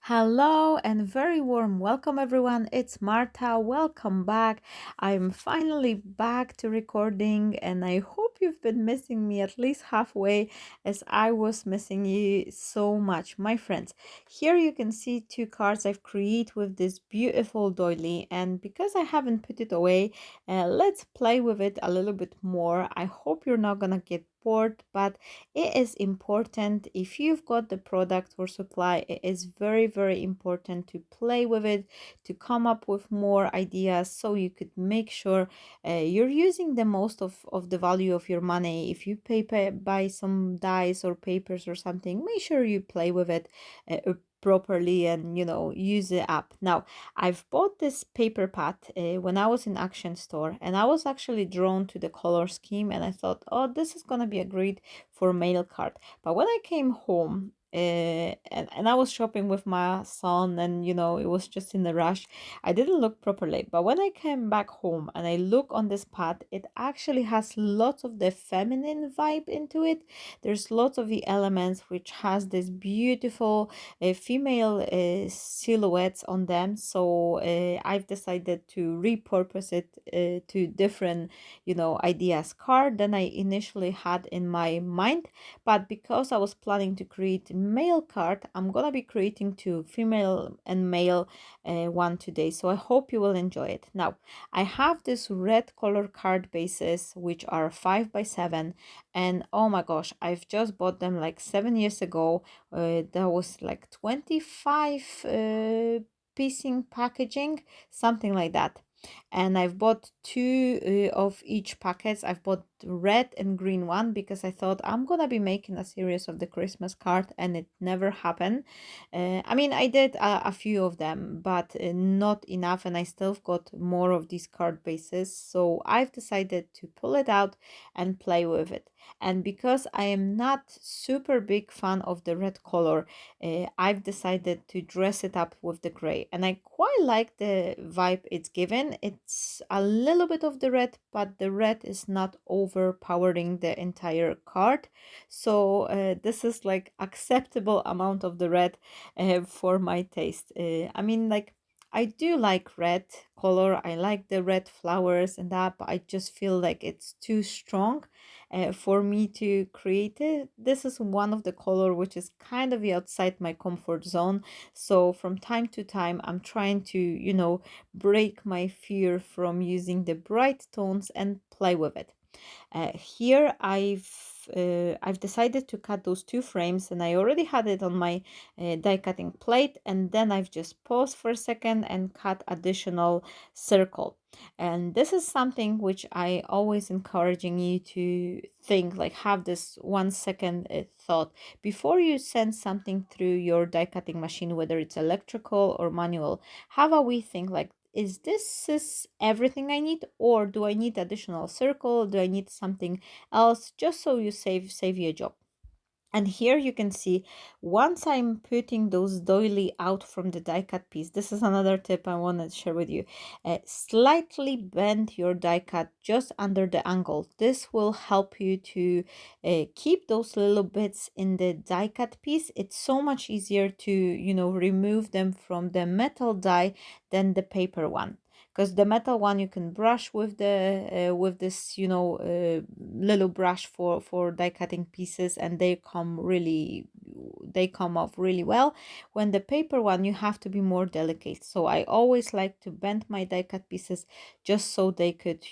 Hello and very warm welcome, everyone. It's Marta. Welcome back. I'm finally back to recording, and I hope you've been missing me at least halfway as I was missing you so much, my friends. Here you can see two cards I've created with this beautiful doily, and because I haven't put it away, let's play with it a little bit more. I hope you're not gonna get bored, but it is important if you've got the product or supply. It is very important to play with it, to come up with more ideas so you could make sure you're using the most of the value of your money. If you buy some dies or papers or something, make sure you play with it properly and use the app. Now, I've bought this paper pad when I was in Action Store, and I was actually drawn to the color scheme, and I thought, oh, this is gonna be a great for mail card. But when I came home, and I was shopping with my son, and it was just in the rush, I didn't look properly. But when I came back home and I look on this pad, it actually has lots of the feminine vibe into it. There's lots of the elements which has this beautiful female silhouettes on them. So I've decided to repurpose it to different ideas card than I initially had in my mind. But because I was planning to create male card, I'm gonna be creating two, female and male one today. So I hope you will enjoy it. Now, I have this red color card bases which are 5 by 7, and oh my gosh, I've just bought them like 7 years ago. That was like 25 piecing packaging, something like that. And I've bought two of each packets. I've bought red and green one because I thought I'm gonna be making a series of the Christmas card, and it never happened. I mean, I did a few of them, but not enough, and I still got more of these card bases. So I've decided to pull it out and play with it. And because I am not super big fan of the red color, I've decided to dress it up with the gray, and I quite like the vibe it's given. It's a little bit of the red, but the red is not overpowering the entire card. So this is like acceptable amount of the red for my taste. I mean, like, I do like red color. I like the red flowers and that, but I just feel like it's too strong for me to create it. This is one of the color which is kind of outside my comfort zone. So from time to time, I'm trying to, break my fear from using the bright tones and play with it. Here I've decided to cut those two frames, and I already had it on my die cutting plate, and then I've just paused for a second and cut additional circle. And this is something which I always encouraging you to think, like, have this 1 second thought before you send something through your die cutting machine, whether it's electrical or manual. Have a wee think, like, is everything I need, or do I need additional circle? Do I need something else? Just so you save you a job. And here you can see, once I'm putting those doily out from the die cut piece, this is another tip I want to share with you. Slightly bend your die cut just under the angle. This will help you to keep those little bits in the die cut piece. It's so much easier to, remove them from the metal die than the paper one, because the metal one you can brush with the with this little brush for die cutting pieces, and they come off really well. When the paper one, you have to be more delicate, so I always like to bend my die cut pieces just so they could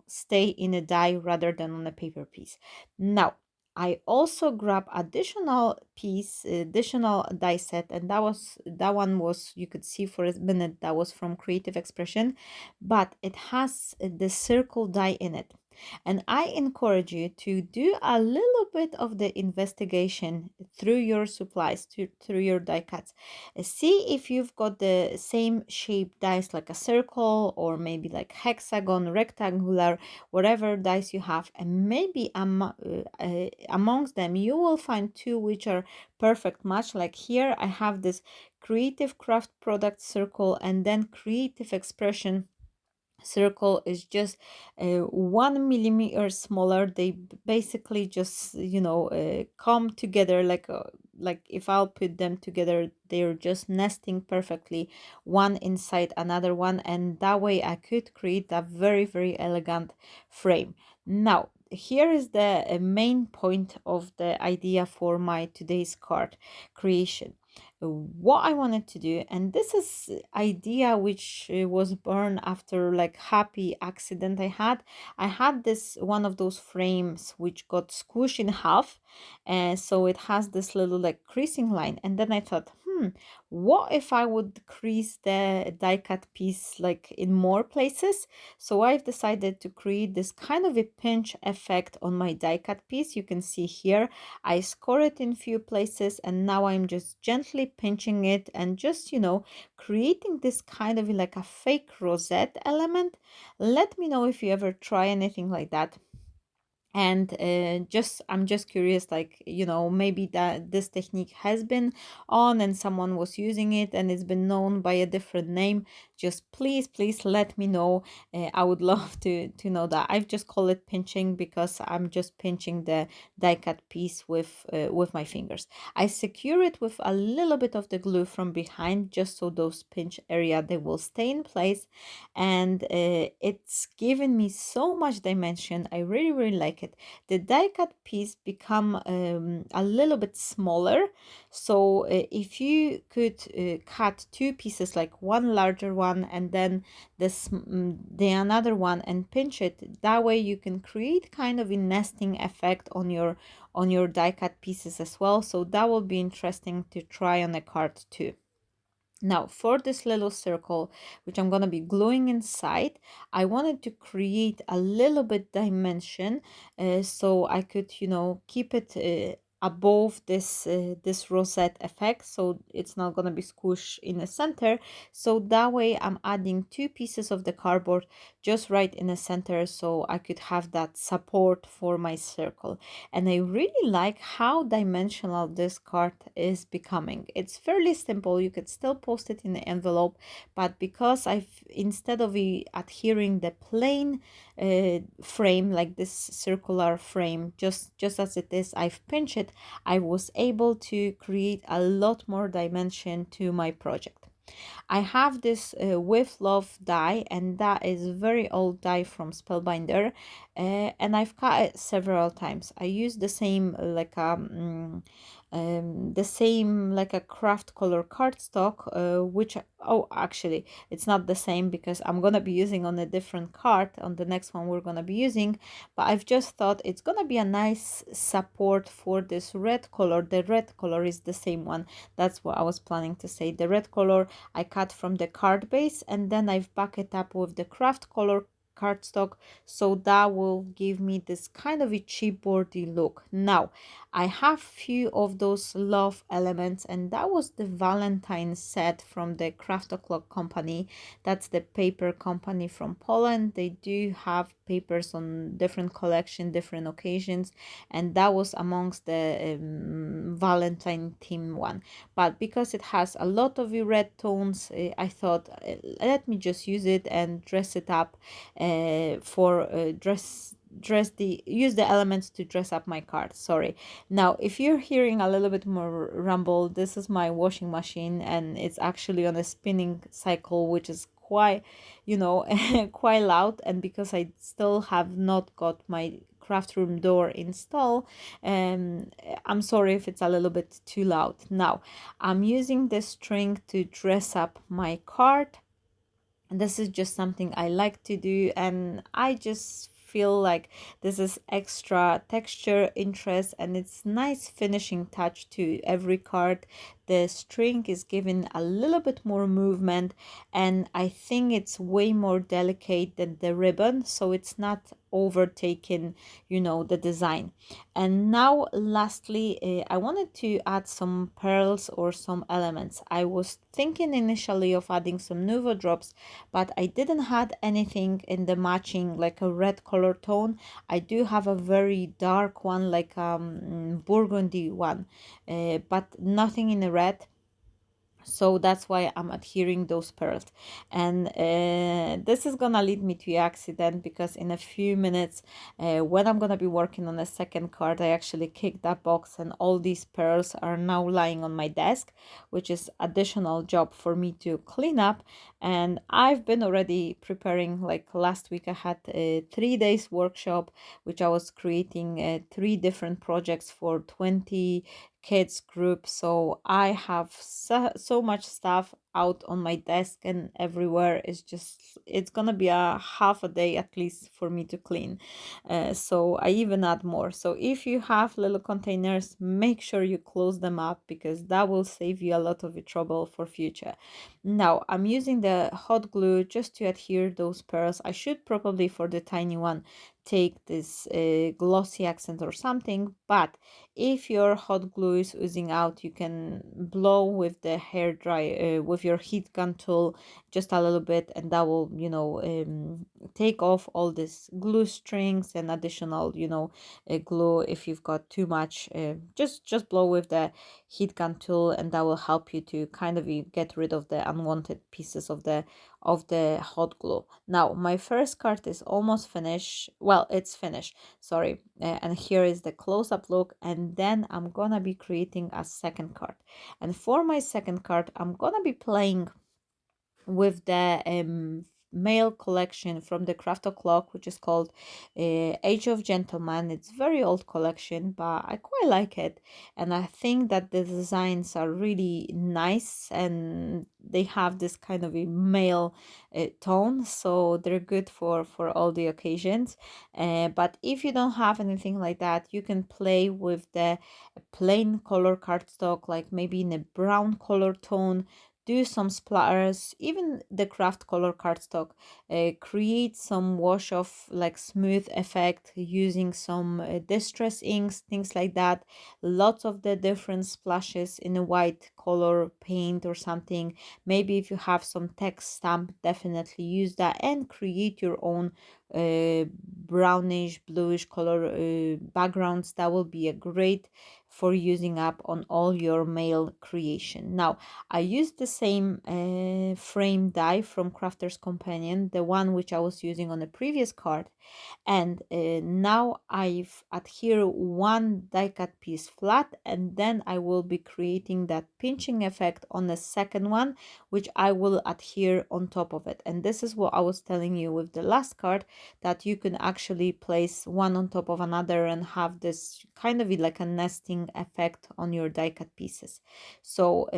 stay in a die rather than on a paper piece. Now, I also grab additional die set, and that one was, you could see for a minute, that was from Creative Expression, but it has the circle die in it. And I encourage you to do a little bit of the investigation through your supplies, through your die cuts. See if you've got the same shape dies, like a circle or maybe like hexagon, rectangular, whatever dice you have, and maybe amongst them you will find two which are perfect match. Like here I have this Creative Craft Product circle, and then Creative Expression circle is just 1 millimeter smaller. They basically just come together like like if I'll put them together, they're just nesting perfectly one inside another one, and that way I could create a very, very elegant frame. Now, here is the main point of the idea for my today's card creation. What I wanted to do, and this is idea which was born after like happy accident I had this one of those frames which got squished in half, and so it has this little like creasing line. And then I thought, what if I would crease the die cut piece like in more places? So I've decided to create this kind of a pinch effect on my die cut piece. You can see here I score it in few places, and now I'm just gently pinching it and just, creating this kind of like a fake rosette element. Let me know if you ever try anything like that. And just I'm just curious, like, maybe that this technique has been on and someone was using it and it's been known by a different name. Just please let me know. I would love to know that. I've just called it pinching because I'm just pinching the die cut piece with my fingers. I secure it with a little bit of the glue from behind, just so those pinch area, they will stay in place. And it's given me so much dimension. I really, really like it. The die cut piece become a little bit smaller. So if you could cut two pieces, like one larger one and then the another one, and pinch it, that way you can create kind of a nesting effect on your die cut pieces as well. So that will be interesting to try on a card too. Now, for this little circle, which I'm going to be gluing inside, I wanted to create a little bit dimension, so I could, keep it above this rosette effect, so it's not going to be squished in the center. So that way I'm adding two pieces of the cardboard just right in the center, so I could have that support for my circle. And I really like how dimensional this card is becoming. It's fairly simple. You could still post it in the envelope, but because I've, instead of adhering the plain frame, like this circular frame, just as it is, I've pinched it, I was able to create a lot more dimension to my project. I have this with love die, and that is very old die from Spellbinder, and I've cut it several times. I use the same the same like a craft color cardstock, which, oh, actually it's not the same because I'm gonna be using on a different card on the next one we're gonna be using. But I've just thought it's gonna be a nice support for this red color. The red color is the same one. That's what I was planning to say. The red color I cut from the card base, and then I've backed it up with the craft color cardstock, so that will give me this kind of a chipboardy look. Now I have few of those love elements, and that was the Valentine set from the Craft O'Clock company. That's the paper company from Poland. They do have papers on different collection, different occasions, and that was amongst the Valentine theme one. But because it has a lot of red tones, I thought, let me just use it and dress it up for dress the use the elements to dress up my card. Sorry. Now, if you're hearing a little bit more rumble, this is my washing machine, and it's actually on a spinning cycle, which is quite, quite loud. And because I still have not got my craft room door installed, I'm sorry if it's a little bit too loud. Now I'm using this string to dress up my card. This is just something I like to do, and I just feel like this is extra texture, interest, and it's nice finishing touch to every card. The string is given a little bit more movement, and I think it's way more delicate than the ribbon, so it's not overtaking, the design. And now lastly, I wanted to add some pearls or some elements. I was thinking initially of adding some Nuvo drops, but I didn't have anything in the matching, like a red color tone. I do have a very dark one, like burgundy one, but nothing in the red. So that's why I'm adhering those pearls. And this is gonna lead me to accident, because in a few minutes, when I'm gonna be working on a second card, I actually kicked that box and all these pearls are now lying on my desk, which is additional job for me to clean up. And I've been already preparing, like last week I had a 3 days workshop which I was creating three different projects for 20 kids group. So I have so much stuff out on my desk and everywhere. It's gonna be a half a day at least for me to clean. So I even add more. So if you have little containers, make sure you close them up, because that will save you a lot of trouble for future. Now I'm using the hot glue just to adhere those pearls. I should probably, for the tiny one, take this glossy accent or something, but if your hot glue is oozing out, you can blow with the hair dry with your heat gun tool just a little bit, and that will, take off all this glue strings and additional, glue. If you've got too much, just blow with the heat gun tool, and that will help you to kind of get rid of the unwanted pieces of the hot glue. Now my first card is almost finished. Well, it's finished, sorry. And here is the close-up look, and then I'm gonna be creating a second card. And for my second card, I'm gonna be playing with the male collection from the Craft O'Clock, which is called Age of Gentleman. It's very old collection, but I quite like it, and I think that the designs are really nice, and they have this kind of a male tone, so they're good for all the occasions. But if you don't have anything like that, you can play with the plain color cardstock, like maybe in a brown color tone. Do some splatters, even the craft color cardstock, create some wash off, like smooth effect using some distress inks, things like that. Lots of the different splashes in a white color paint or something. Maybe if you have some text stamp, definitely use that and create your own brownish bluish color backgrounds. That will be a great for using up on all your mail creation. Now I used the same frame die from Crafter's Companion, the one which I was using on the previous card, and now I've adhere one die cut piece flat, and then I will be creating that pinching effect on the second one, which I will adhere on top of it. And this is what I was telling you with the last card, that you can actually place one on top of another and have this kind of like a nesting effect on your die cut pieces. So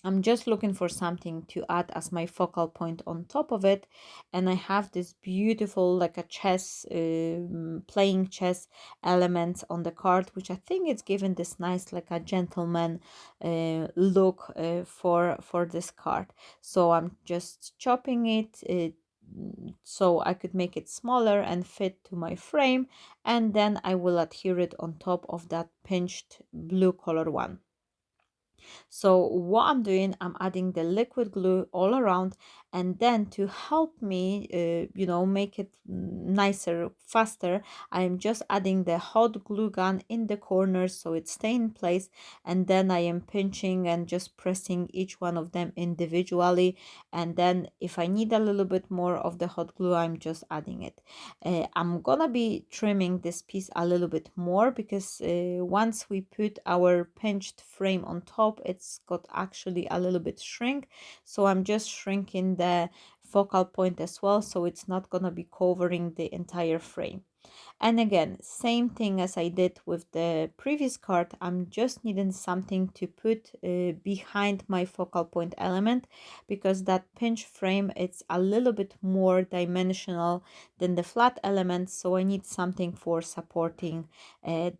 I'm just looking for something to add as my focal point on top of it, and I have this beautiful, like a chess, playing chess elements on the card, which I think it's given this nice, like a gentleman look for this card. So I'm just chopping it. So I could make it smaller and fit to my frame, and then I will adhere it on top of that pinched blue color one. So what I'm doing, I'm adding the liquid glue all around, and then to help me, make it nicer, faster, I'm just adding the hot glue gun in the corners so it stay in place, and then I am pinching and just pressing each one of them individually, and then if I need a little bit more of the hot glue, I'm just adding it. I'm gonna be trimming this piece a little bit more, because once we put our pinched frame on top, it's got actually a little bit shrink, so I'm just shrinking the focal point as well, so it's not gonna be covering the entire frame. And again, same thing as I did with the previous card, I'm just needing something to put behind my focal point element, because that pinch frame, it's a little bit more dimensional than the flat element, so I need something for supporting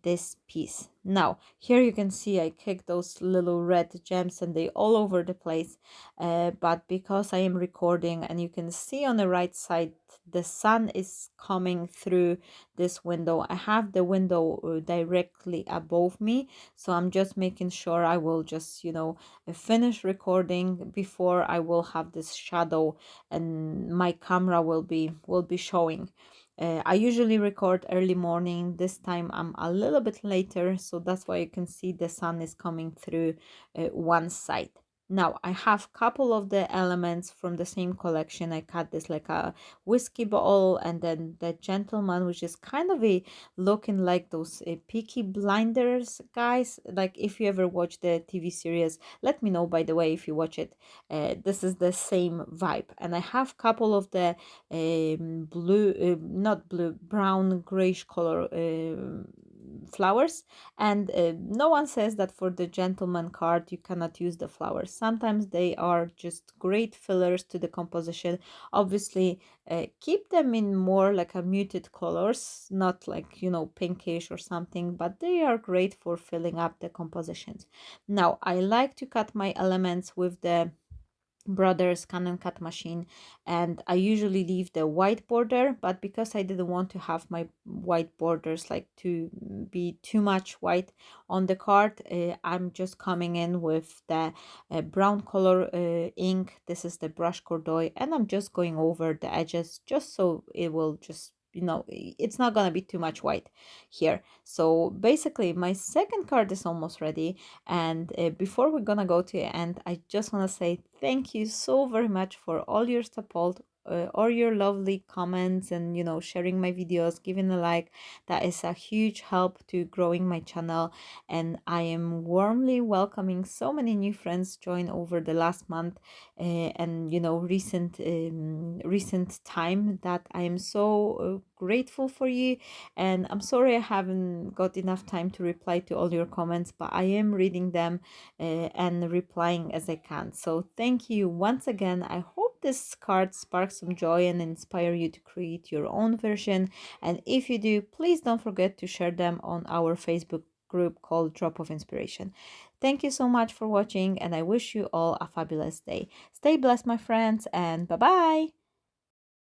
this piece. Now here you can see I kicked those little red gems and they all over the place, but because I am recording, and you can see on the right side the sun is coming through this window. I have the window directly above me, so I'm just making sure I will just finish recording before I will have this shadow and my camera will be showing. I usually record early morning. This time I'm a little bit later, so that's why you can see the sun is coming through one side. Now I have couple of the elements from the same collection. I cut this like a whiskey bottle, and then the gentleman, which is kind of a looking like those Peaky Blinders guys. Like if you ever watch the TV series, let me know by the way if you watch it. This is the same vibe, and I have couple of the blue, not blue, brown grayish color flowers. And no one says that for the gentleman card you cannot use the flowers. Sometimes they are just great fillers to the composition. Obviously, keep them in more like a muted colors, not like, you know, pinkish or something, but they are great for filling up the compositions. Now I like to cut my elements with the brother's Canon cut machine, and I usually leave the white border, but because I didn't want to have my white borders like to be too much white on the card, I'm just coming in with the brown color ink. This is the brush cordoy, and I'm just going over the edges just so it will just, you know, it's not gonna be too much white here. So basically my second card is almost ready, and before we're gonna go to the end, I just want to say thank you so very much for all your support, all your lovely comments, and you know, sharing my videos, giving a like. That is a huge help to growing my channel, and I am warmly welcoming so many new friends join over the last month, and you know, recent time, that I am so grateful for you. And I'm sorry I haven't got enough time to reply to all your comments, but I am reading them and replying as I can. So thank you once again. I hope this card sparks some joy and inspire you to create your own version. And if you do, please don't forget to share them on our Facebook group called Drop of Inspiration. Thank you so much for watching, and I wish you all a fabulous day. Stay blessed, my friends, and bye bye.